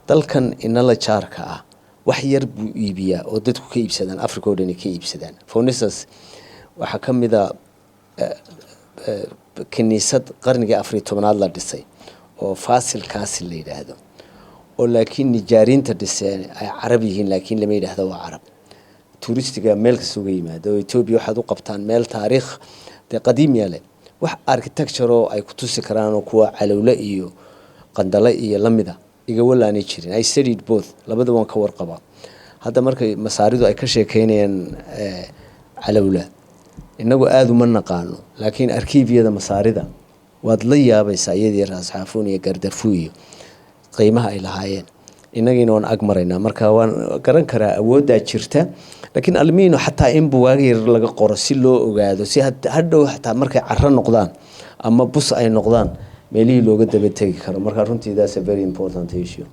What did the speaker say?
dalkan inala jaarka ah wax yar buu iibiyaa oo dadku ka iibsadaan Afrika oo dhan ka iibsadaan for instance waxa kamida kaniisad qarniga 14aad la dhisay oo Faasil Kaasi la yiraahdo oo laakiin nijaarinta dhiseen ay Arab yihiin laakiin lama yiraahdo waa Arab touristiga meel ka soo yimaado Ethiopia waxaad u qabtaan meel taariikh qadiimi ah wax architecture oo ay ku tusi karaan oo kuwa calawle iyo qandala iyo lamida iga walaani jirin I studied both labada waan ka warqaba hadda markay masaaridu ay ka sheekeynayaan calawle inagu aad uma naqaano laakiin arkiibiyada masaarida waad la yaabaysaa iyadii raasxaafuun iyo gardarfu iyo qiimaha ay lahaayeen inagina waan ag maraynaa marka waan garan karaa awoodda jirta laakiin almiino xataa in buugaag yar laga qoro si loo ogaado si hadhow xataa markay carro noqdaan ama bus ay noqdaan meelihii looga daba tagi karo marka runtii that's a very important issue